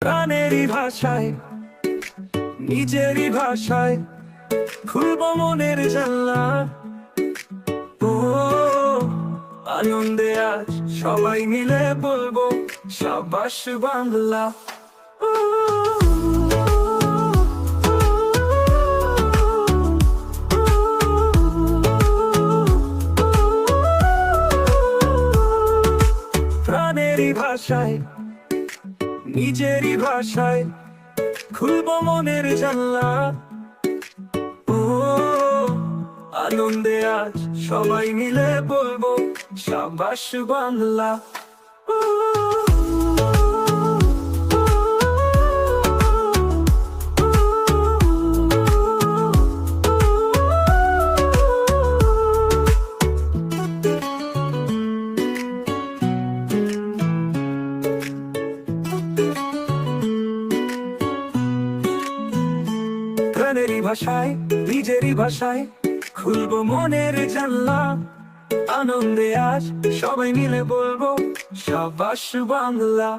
প্রাণেরই ভাষায়, নিজেরই ভাষায় খুলবো মনের জানলা। ও আনন্দে আজ সবাই মিলে বলবো সাবাস বাংলা। ও প্রাণেরই ভাষায়, নিজেরই ভাষায় খুলবো মনের জানলা। ও আনন্দে আজ সবাই মিলে বলবো সাবাস বাংলা। প্রাণেরই ভাষায়, নিজেরই ভাষায় খুলবো মনের জানলা। আনন্দে আজ সবাই মিলে বলবো সাবাস বাংলা।